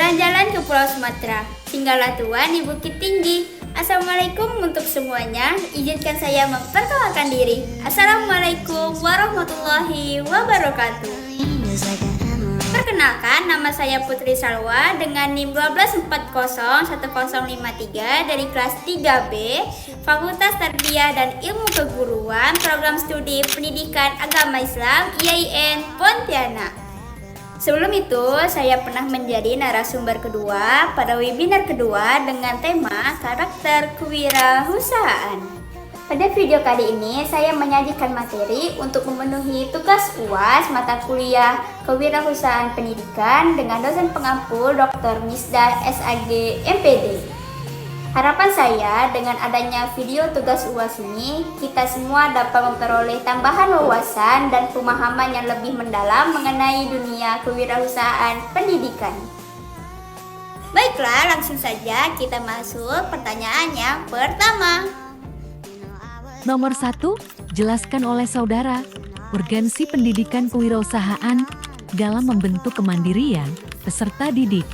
Jalan-jalan ke Pulau Sumatera, tinggallah tua di Bukit Tinggi. Assalamualaikum untuk semuanya, izinkan saya memperkenalkan diri. Assalamualaikum warahmatullahi wabarakatuh. Perkenalkan, nama saya Putri Salwa dengan NIM 124011053 dari kelas 3B, Fakultas Tarbiyah dan Ilmu Keguruan, Program Studi Pendidikan Agama Islam IAIN Pontianak. Sebelum itu, saya pernah menjadi narasumber kedua pada webinar kedua dengan tema karakter kewirausahaan. Pada video kali ini, saya menyajikan materi untuk memenuhi tugas UAS mata kuliah Kewirausahaan Pendidikan dengan dosen pengampu Dr. Misdah SAG MPD. Harapan saya dengan adanya video tugas UAS ini, kita semua dapat memperoleh tambahan wawasan dan pemahaman yang lebih mendalam mengenai dunia kewirausahaan pendidikan. Baiklah, langsung saja kita masuk pertanyaan yang pertama. Nomor 1, jelaskan oleh saudara, urgensi pendidikan kewirausahaan dalam membentuk kemandirian peserta didik.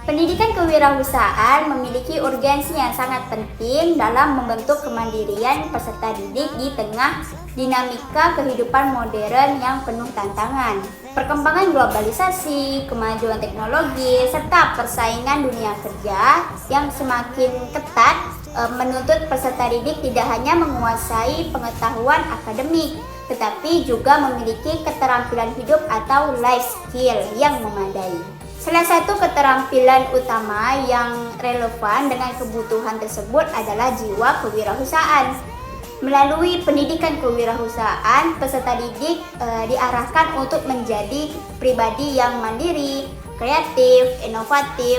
Pendidikan kewirausahaan memiliki urgensi yang sangat penting dalam membentuk kemandirian peserta didik di tengah dinamika kehidupan modern yang penuh tantangan. Perkembangan globalisasi, kemajuan teknologi, serta persaingan dunia kerja yang semakin ketat menuntut peserta didik tidak hanya menguasai pengetahuan akademik, tetapi juga memiliki keterampilan hidup atau life skill yang memadai. Salah satu keterampilan utama yang relevan dengan kebutuhan tersebut adalah jiwa kewirausahaan. Melalui pendidikan kewirausahaan, peserta didik diarahkan untuk menjadi pribadi yang mandiri, kreatif, inovatif,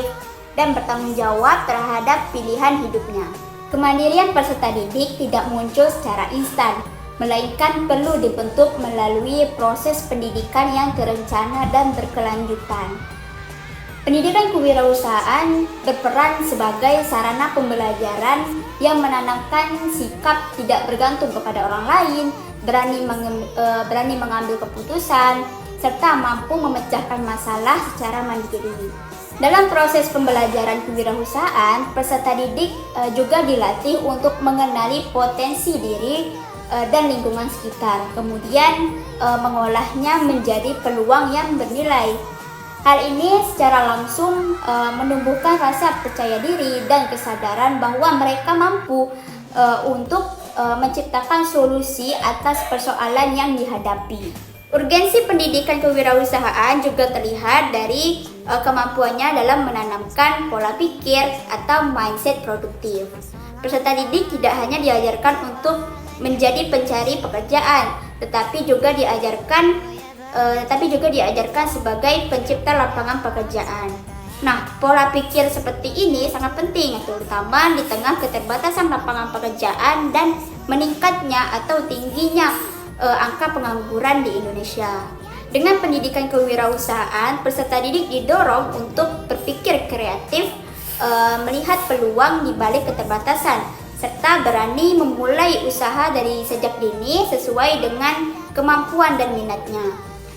dan bertanggung jawab terhadap pilihan hidupnya. Kemandirian peserta didik tidak muncul secara instan, melainkan perlu dibentuk melalui proses pendidikan yang terencana dan berkelanjutan. Pendidikan kewirausahaan berperan sebagai sarana pembelajaran yang menanamkan sikap tidak bergantung kepada orang lain, berani mengambil keputusan, serta mampu memecahkan masalah secara mandiri. Dalam proses pembelajaran kewirausahaan, peserta didik juga dilatih untuk mengenali potensi diri dan lingkungan sekitar, kemudian mengolahnya menjadi peluang yang bernilai. Hal ini secara langsung menumbuhkan rasa percaya diri dan kesadaran bahwa mereka mampu untuk menciptakan solusi atas persoalan yang dihadapi. Urgensi pendidikan kewirausahaan juga terlihat dari kemampuannya dalam menanamkan pola pikir atau mindset produktif. Peserta didik tidak hanya diajarkan untuk menjadi pencari pekerjaan, tetapi juga diajarkan sebagai pencipta lapangan pekerjaan. Nah, pola pikir seperti ini sangat penting, terutama di tengah keterbatasan lapangan pekerjaan dan meningkatnya atau tingginya angka pengangguran di Indonesia. Dengan pendidikan kewirausahaan, peserta didik didorong untuk berpikir kreatif, melihat peluang di balik keterbatasan, serta berani memulai usaha dari sejak dini sesuai dengan kemampuan dan minatnya.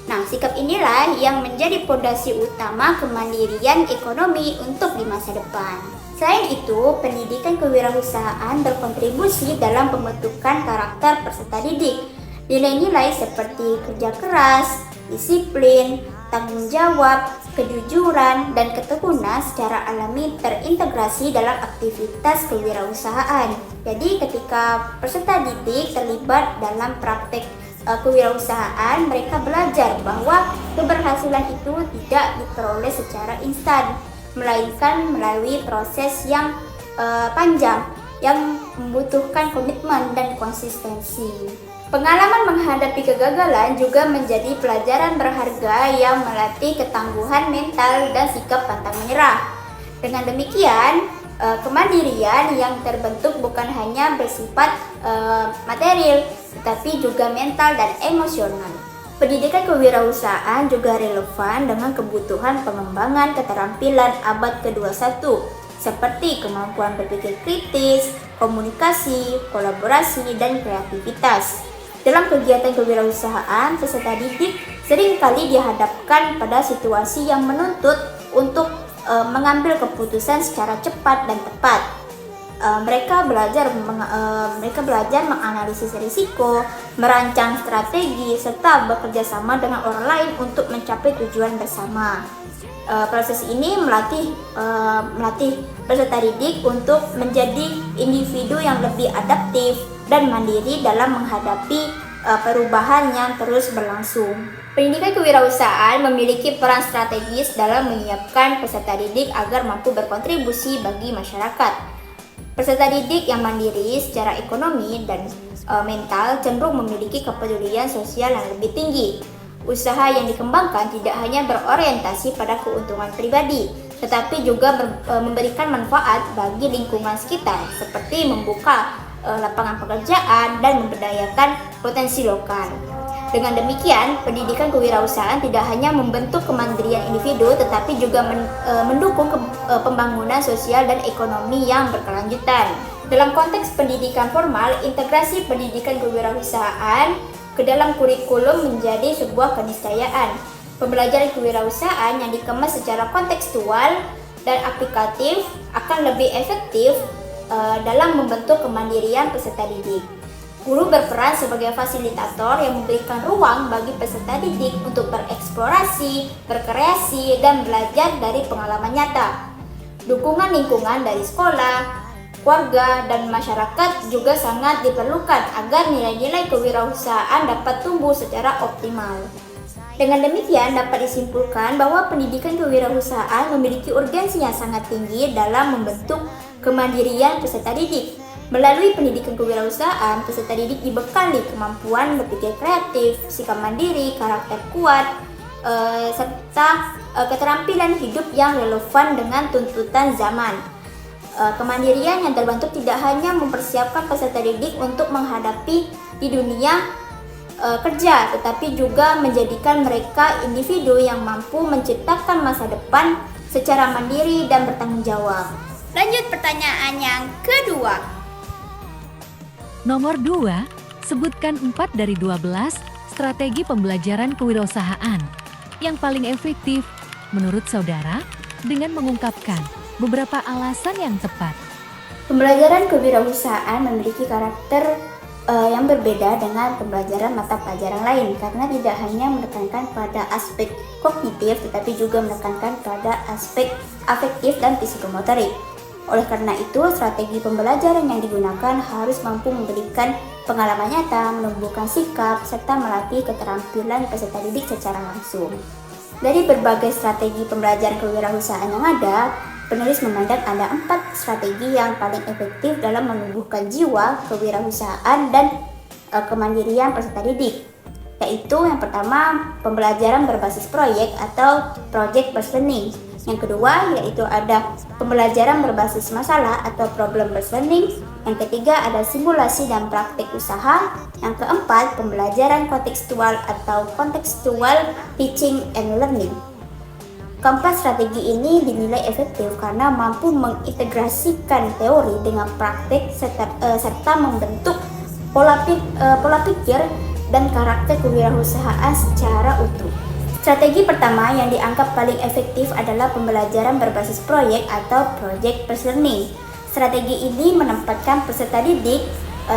Nah, sikap inilah yang menjadi fondasi utama kemandirian ekonomi untuk di masa depan. Selain itu, pendidikan kewirausahaan berkontribusi dalam pembentukan karakter peserta didik. Nilai-nilai seperti kerja keras, disiplin, tanggung jawab, kejujuran, dan ketekunan secara alami terintegrasi dalam aktivitas kewirausahaan. Jadi, ketika peserta didik terlibat dalam praktek kewirausahaan, mereka belajar bahwa keberhasilan itu tidak diperoleh secara instan, melainkan melalui proses yang panjang yang membutuhkan komitmen dan konsistensi. Pengalaman menghadapi kegagalan juga menjadi pelajaran berharga yang melatih ketangguhan mental dan sikap pantang menyerah. Dengan demikian, kemandirian yang terbentuk bukan hanya bersifat material, tetapi juga mental dan emosional. Pendidikan kewirausahaan juga relevan dengan kebutuhan pengembangan keterampilan abad ke-21, seperti kemampuan berpikir kritis, komunikasi, kolaborasi, dan kreativitas. Dalam kegiatan kewirausahaan, peserta didik seringkali dihadapkan pada situasi yang menuntut untuk mengambil keputusan secara cepat dan tepat. Mereka belajar menganalisis risiko, merancang strategi, serta bekerja sama dengan orang lain untuk mencapai tujuan bersama. Proses ini melatih peserta didik untuk menjadi individu yang lebih adaptif dan mandiri dalam menghadapi perubahan yang terus berlangsung. Pendidikan kewirausahaan memiliki peran strategis dalam menyiapkan peserta didik agar mampu berkontribusi bagi masyarakat. Peserta didik yang mandiri secara ekonomi dan mental cenderung memiliki kepedulian sosial yang lebih tinggi. Usaha yang dikembangkan tidak hanya berorientasi pada keuntungan pribadi, tetapi juga memberikan manfaat bagi lingkungan sekitar, seperti membuka lapangan pekerjaan dan memberdayakan potensi lokal. Dengan demikian, pendidikan kewirausahaan tidak hanya membentuk kemandirian individu, tetapi juga mendukung pembangunan sosial dan ekonomi yang berkelanjutan. Dalam konteks pendidikan formal, integrasi pendidikan kewirausahaan ke dalam kurikulum menjadi sebuah keniscayaan. Pembelajaran kewirausahaan yang dikemas secara kontekstual dan aplikatif akan lebih efektif dalam membentuk kemandirian peserta didik. Guru berperan sebagai fasilitator yang memberikan ruang bagi peserta didik untuk bereksplorasi, berkreasi, dan belajar dari pengalaman nyata. Dukungan lingkungan dari sekolah, keluarga, dan masyarakat juga sangat diperlukan agar nilai-nilai kewirausahaan dapat tumbuh secara optimal. Dengan demikian dapat disimpulkan bahwa pendidikan kewirausahaan memiliki urgensi yang sangat tinggi dalam membentuk kemandirian peserta didik. Melalui pendidikan kewirausahaan, peserta didik dibekali kemampuan berpikir kreatif, sikap mandiri, karakter kuat, serta keterampilan hidup yang relevan dengan tuntutan zaman. Kemandirian yang terbentuk tidak hanya mempersiapkan peserta didik untuk menghadapi di dunia kerja, tetapi juga menjadikan mereka individu yang mampu menciptakan masa depan secara mandiri dan bertanggung jawab. Lanjut pertanyaan yang kedua. Nomor 2, sebutkan 4 dari 12 strategi pembelajaran kewirausahaan yang paling efektif menurut saudara dengan mengungkapkan beberapa alasan yang tepat. Pembelajaran kewirausahaan memiliki karakter yang berbeda dengan pembelajaran mata pelajaran lain karena tidak hanya menekankan pada aspek kognitif tetapi juga menekankan pada aspek afektif dan psikomotorik. Oleh karena itu, strategi pembelajaran yang digunakan harus mampu memberikan pengalaman nyata, menumbuhkan sikap, serta melatih keterampilan peserta didik secara langsung. Dari berbagai strategi pembelajaran kewirausahaan yang ada, penulis memandang ada 4 strategi yang paling efektif dalam menumbuhkan jiwa kewirausahaan dan kemandirian peserta didik. Yaitu yang pertama, pembelajaran berbasis proyek atau project-based learning. Yang kedua yaitu ada pembelajaran berbasis masalah atau problem-based learning. Yang ketiga ada simulasi dan praktik usaha. Yang keempat pembelajaran kontekstual atau contextual teaching and learning. Keempat strategi ini dinilai efektif karena mampu mengintegrasikan teori dengan praktik serta membentuk pola pikir dan karakter kewirausahaan secara utuh. Strategi pertama yang dianggap paling efektif adalah pembelajaran berbasis proyek atau project-based learning. Strategi ini menempatkan peserta didik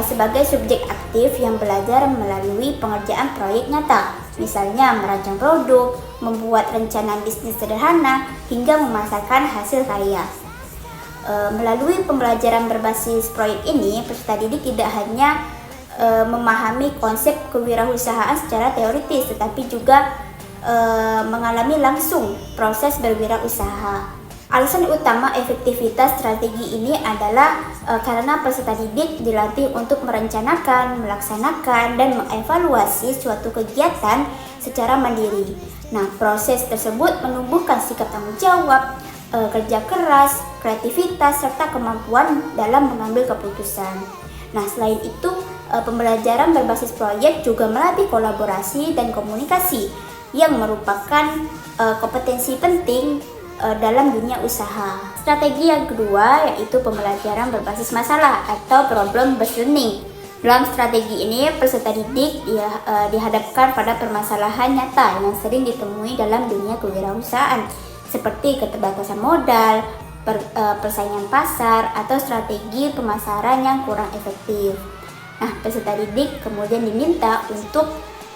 sebagai subjek aktif yang belajar melalui pengerjaan proyek nyata, misalnya merancang produk, membuat rencana bisnis sederhana, hingga memasarkan hasil karya. Melalui pembelajaran berbasis proyek ini, peserta didik tidak hanya memahami konsep kewirausahaan secara teoritis, tetapi juga mengalami langsung proses berwirausaha. Alasan utama efektivitas strategi ini adalah karena peserta didik dilatih untuk merencanakan, melaksanakan, dan mengevaluasi suatu kegiatan secara mandiri. Nah, proses tersebut menumbuhkan sikap tanggung jawab, kerja keras, kreativitas, serta kemampuan dalam mengambil keputusan. Nah, selain itu, pembelajaran berbasis proyek juga melatih kolaborasi dan komunikasi yang merupakan kompetensi penting dalam dunia usaha. Strategi yang kedua yaitu pembelajaran berbasis masalah atau problem-based learning. Dalam strategi ini, peserta didik dihadapkan pada permasalahan nyata yang sering ditemui dalam dunia kewirausahaan, seperti keterbatasan modal, persaingan pasar, atau strategi pemasaran yang kurang efektif. Nah, peserta didik kemudian diminta untuk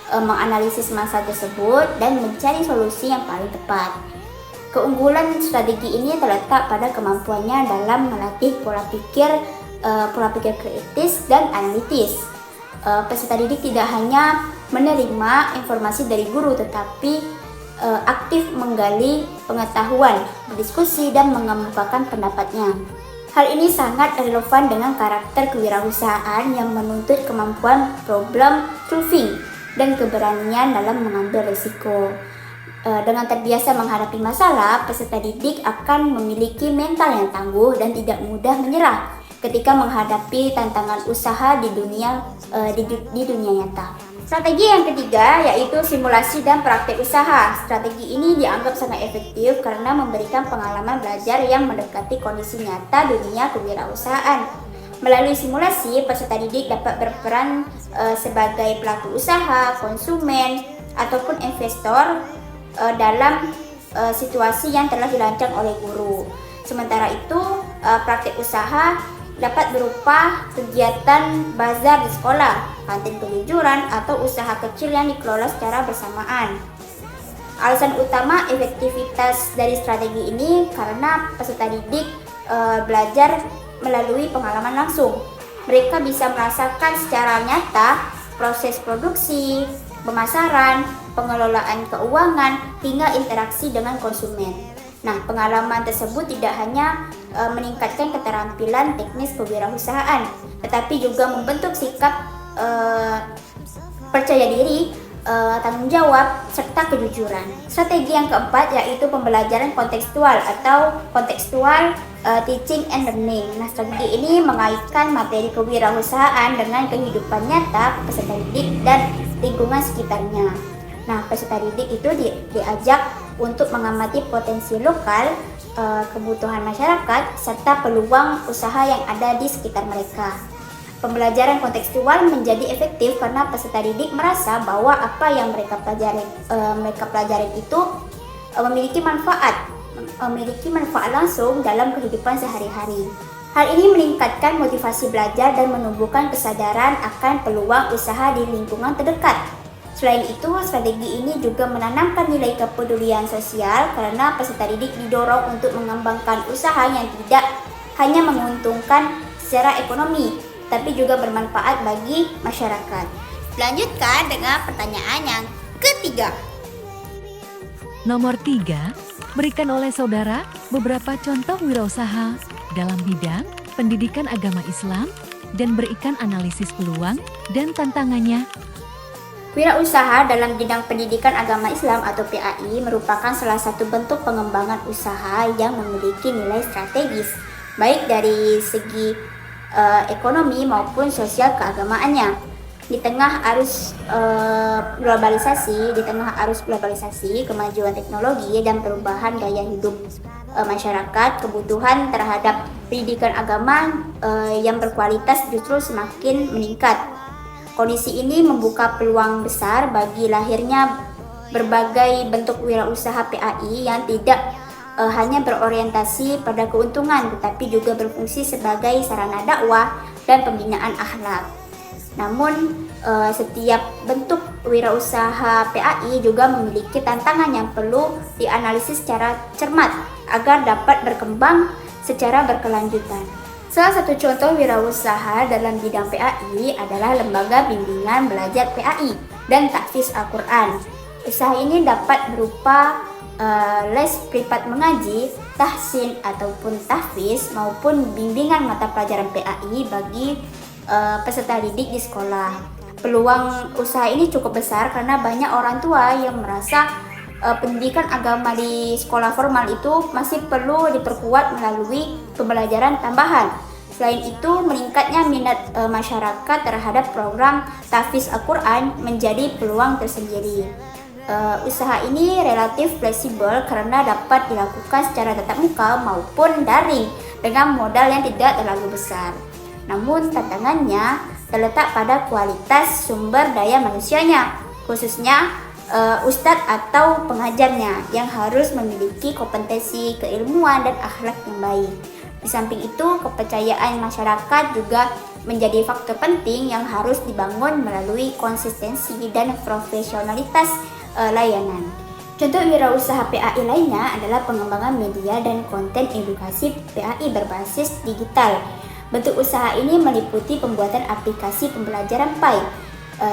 menganalisis masalah tersebut dan mencari solusi yang paling tepat. Keunggulan strategi ini terletak pada kemampuannya dalam melatih pola pikir kritis dan analitis. Peserta didik tidak hanya menerima informasi dari guru, tetapi aktif menggali pengetahuan, berdiskusi, dan mengemukakan pendapatnya. Hal ini sangat relevan dengan karakter kewirausahaan yang menuntut kemampuan problem solving dan keberanian dalam mengambil risiko. Dengan terbiasa menghadapi masalah, peserta didik akan memiliki mental yang tangguh dan tidak mudah menyerah ketika menghadapi tantangan usaha di dunia nyata. Strategi yang ketiga yaitu simulasi dan praktek usaha. Strategi ini dianggap sangat efektif karena memberikan pengalaman belajar yang mendekati kondisi nyata dunia kewirausahaan. Melalui simulasi, peserta didik dapat berperan sebagai pelaku usaha, konsumen, ataupun investor dalam situasi yang telah dirancang oleh guru. Sementara itu, praktek usaha dapat berupa kegiatan bazar di sekolah, kantin kejujuran, atau usaha kecil yang dikelola secara bersamaan. Alasan utama efektivitas dari strategi ini karena peserta didik belajar melalui pengalaman langsung. Mereka bisa merasakan secara nyata proses produksi, pemasaran, pengelolaan keuangan, hingga interaksi dengan konsumen. Nah, pengalaman tersebut tidak hanya meningkatkan keterampilan teknis kewirausahaan, tetapi juga membentuk sikap percaya diri, tanggung jawab, serta kejujuran. Strategi yang keempat yaitu pembelajaran kontekstual atau contextual teaching and learning. Nah, strategi ini mengaitkan materi kewirausahaan dengan kehidupan nyata peserta didik dan lingkungan sekitarnya. Nah, peserta didik itu diajak untuk mengamati potensi lokal, kebutuhan masyarakat, serta peluang usaha yang ada di sekitar mereka. Pembelajaran kontekstual menjadi efektif karena peserta didik merasa bahwa apa yang mereka pelajari itu memiliki manfaat langsung dalam kehidupan sehari-hari. Hal ini meningkatkan motivasi belajar dan menumbuhkan kesadaran akan peluang usaha di lingkungan terdekat. Selain itu, strategi ini juga menanamkan nilai kepedulian sosial karena peserta didik didorong untuk mengembangkan usaha yang tidak hanya menguntungkan secara ekonomi, tapi juga bermanfaat bagi masyarakat. Lanjutkan dengan pertanyaan yang ketiga. Nomor 3, berikan oleh saudara beberapa contoh wirausaha dalam bidang pendidikan agama Islam dan berikan analisis peluang dan tantangannya. Wirausaha dalam bidang pendidikan agama Islam atau PAI merupakan salah satu bentuk pengembangan usaha yang memiliki nilai strategis, baik dari segi ekonomi maupun sosial keagamaannya. Di tengah arus globalisasi, kemajuan teknologi dan perubahan gaya hidup masyarakat, kebutuhan terhadap pendidikan agama yang berkualitas justru semakin meningkat. Kondisi ini membuka peluang besar bagi lahirnya berbagai bentuk wirausaha PAI yang tidak hanya berorientasi pada keuntungan, tetapi juga berfungsi sebagai sarana dakwah dan pembinaan akhlak. Namun, setiap bentuk wirausaha PAI juga memiliki tantangan yang perlu dianalisis secara cermat agar dapat berkembang secara berkelanjutan. Salah satu contoh wirausaha dalam bidang PAI adalah Lembaga Bimbingan Belajar PAI dan Tahfiz Al-Quran. Usaha ini dapat berupa les privat mengaji, tahsin ataupun tahfiz maupun bimbingan mata pelajaran PAI bagi peserta didik di sekolah. Peluang usaha ini cukup besar karena banyak orang tua yang merasa pendidikan agama di sekolah formal itu masih perlu diperkuat melalui pembelajaran tambahan. Selain itu, meningkatnya minat masyarakat terhadap program tahfiz Al-Quran menjadi peluang tersendiri. Usaha ini relatif fleksibel karena dapat dilakukan secara tatap muka maupun daring dengan modal yang tidak terlalu besar. Namun tantangannya terletak pada kualitas sumber daya manusianya, khususnya ustadz atau pengajarnya yang harus memiliki kompetensi keilmuan dan akhlak yang baik. Di samping itu, kepercayaan masyarakat juga menjadi faktor penting yang harus dibangun melalui konsistensi dan profesionalitas layanan. Contoh wirausaha PAI lainnya adalah pengembangan media dan konten edukasi PAI berbasis digital. Bentuk usaha ini meliputi pembuatan aplikasi pembelajaran PAI,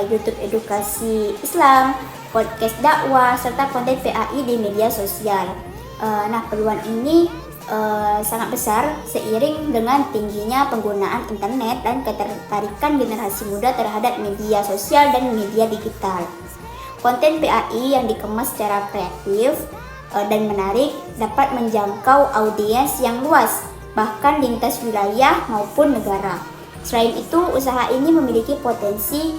YouTube edukasi Islam, podcast dakwah, serta konten PAI di media sosial. Nah, peluang ini sangat besar seiring dengan tingginya penggunaan internet dan ketertarikan generasi muda terhadap media sosial dan media digital. Konten PAI yang dikemas secara kreatif dan menarik dapat menjangkau audiens yang luas, bahkan lintas wilayah maupun negara. Selain itu, usaha ini memiliki potensi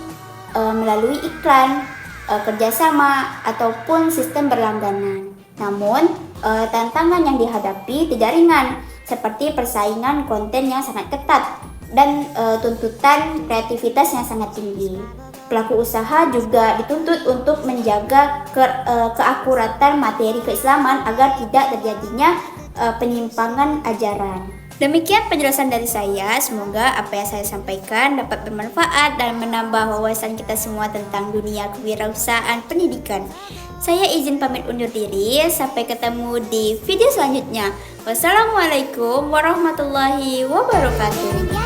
melalui iklan, kerjasama, ataupun sistem berlangganan. Namun, tantangan yang dihadapi tidak ringan, seperti persaingan konten yang sangat ketat dan tuntutan kreativitas yang sangat tinggi. Pelaku usaha juga dituntut untuk menjaga keakuratan materi keislaman agar tidak terjadinya penyimpangan ajaran. Demikian penjelasan dari saya, semoga apa yang saya sampaikan dapat bermanfaat dan menambah wawasan kita semua tentang dunia kewirausahaan pendidikan. Saya izin pamit undur diri, sampai ketemu di video selanjutnya. Wassalamualaikum warahmatullahi wabarakatuh.